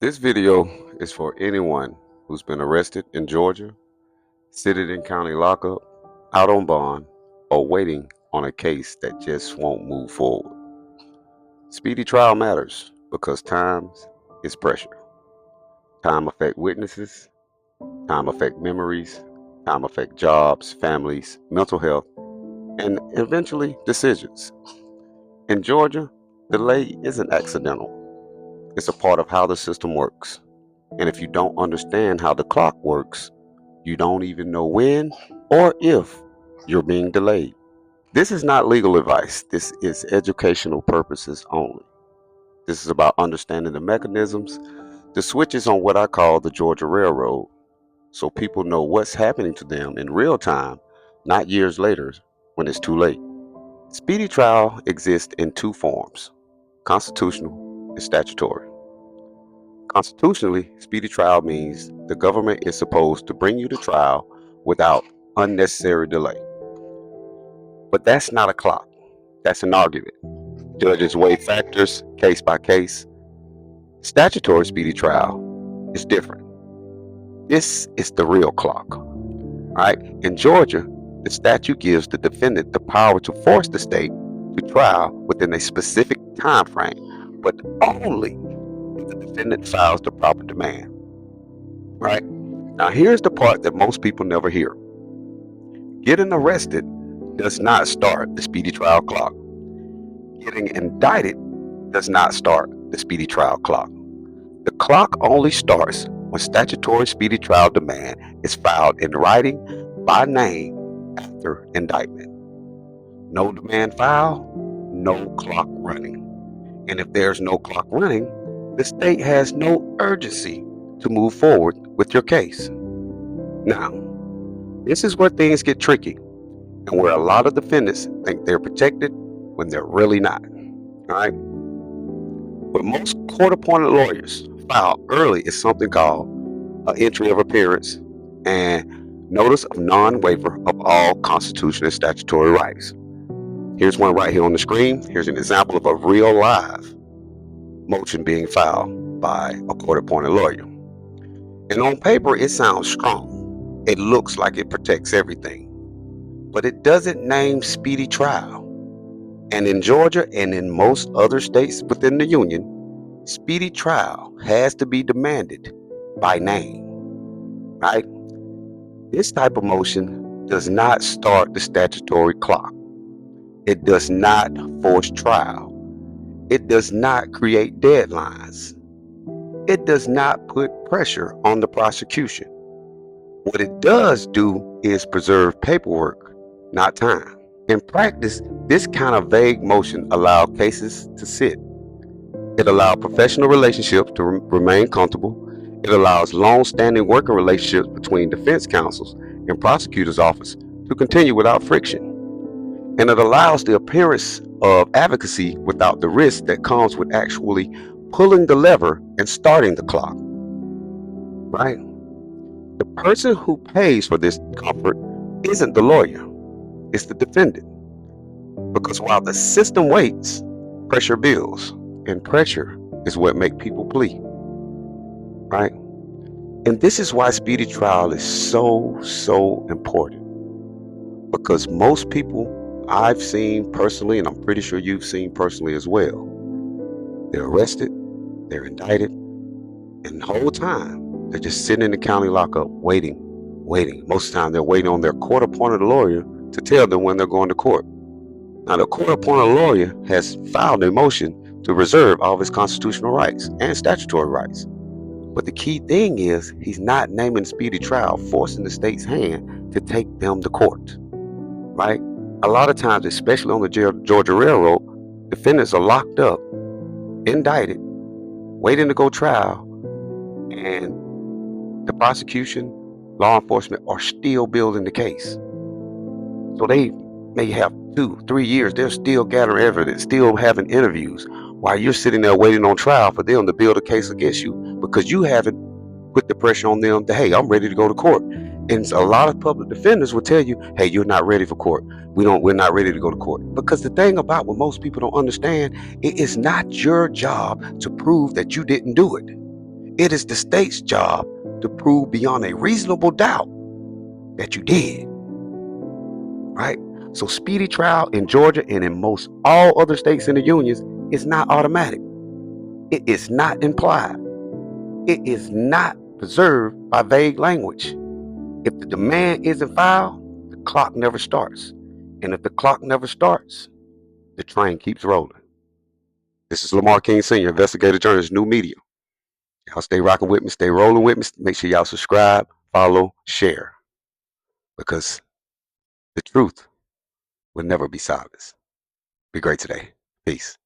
This video is for anyone who's been arrested in Georgia, sitting in county lockup, out on bond, or waiting on a case that just won't move forward. Speedy trial matters because time is pressure. Time affects witnesses, time affects memories, time affects jobs, families, mental health, and eventually decisions. In Georgia, delay isn't accidental. It's a part of how the system works. And if you don't understand how the clock works, you don't even know when or if you're being delayed. This is not legal advice. This is educational purposes only. This is about understanding the mechanisms, the switches on what I call the Georgia Railroad, so people know what's happening to them in real time, not years later when it's too late. Speedy trial exists in two forms: constitutional and statutory. Constitutionally, speedy trial means the government is supposed to bring you to trial without unnecessary delay. But that's not a clock. That's an argument. Judges weigh factors case by case. Statutory speedy trial is different. This is the real clock. Right? In Georgia, the statute gives the defendant the power to force the state to trial within a specific time frame, but only if the defendant files the proper demand. Right? Now, here's the part that most people never hear. Getting arrested does not start the speedy trial clock. Getting indicted does not start the speedy trial clock. The clock only starts when statutory speedy trial demand is filed in writing by name after indictment. No demand filed, no clock running. And if there's no clock running, the state has no urgency to move forward with your case. Now, this is where things get tricky and where a lot of defendants think they're protected when they're really not. All right? What most court-appointed lawyers file early is something called an entry of appearance and notice of non-waiver of all constitutional and statutory rights. Here's one right here on the screen. Here's an example of a real live motion being filed by a court-appointed lawyer. And on paper, it sounds strong. It looks like it protects everything, but it doesn't name speedy trial. And in Georgia and in most other states within the union, speedy trial has to be demanded by name, right? This type of motion does not start the statutory clock. It does not force trial. It does not create deadlines. It does not put pressure on the prosecution. What it does do is preserve paperwork, not time. In practice, this kind of vague motion allows cases to sit. It allows professional relationships to remain comfortable. It allows long-standing working relationships between defense counsels and prosecutor's office to continue without friction. And it allows the appearance of advocacy without the risk that comes with actually pulling the lever and starting the clock. Right? The person who pays for this comfort isn't the lawyer, it's the defendant. Because while the system waits, pressure builds, and pressure is what makes people plea. Right? And this is why speedy trial is so important. Because most people I've seen personally, and I'm pretty sure you've seen personally as well, they're arrested, they're indicted, and the whole time they're just sitting in the county lockup waiting. Most of the time they're waiting on their court-appointed lawyer to tell them when they're going to court. Now, the court-appointed lawyer has filed a motion to reserve all of his constitutional rights and statutory rights. But the key thing is he's not naming speedy trial, forcing the state's hand to take them to court. Right? A lot of times, especially on the Georgia Railroad, defendants are locked up, indicted, waiting to go trial, and the prosecution, law enforcement are still building the case. So they may have 2-3 years, they're still gathering evidence, still having interviews, while you're sitting there waiting on trial for them to build a case against you because you haven't put the pressure on them that, hey, I'm ready to go to court. And a lot of public defenders will tell you, hey, you're not ready for court. We're not ready to go to court. Because the thing about what most people don't understand, it is not your job to prove that you didn't do it. It is the state's job to prove beyond a reasonable doubt that you did, right? So speedy trial in Georgia and in most all other states in the unions is not automatic. It is not implied. It is not preserved by vague language. If the demand isn't filed, the clock never starts. And if the clock never starts, the train keeps rolling. This is Lamar King Sr., investigative journalist, New Media. Y'all stay rocking with me, stay rolling with me. Make sure y'all subscribe, follow, share, because the truth will never be silenced. Be great today. Peace.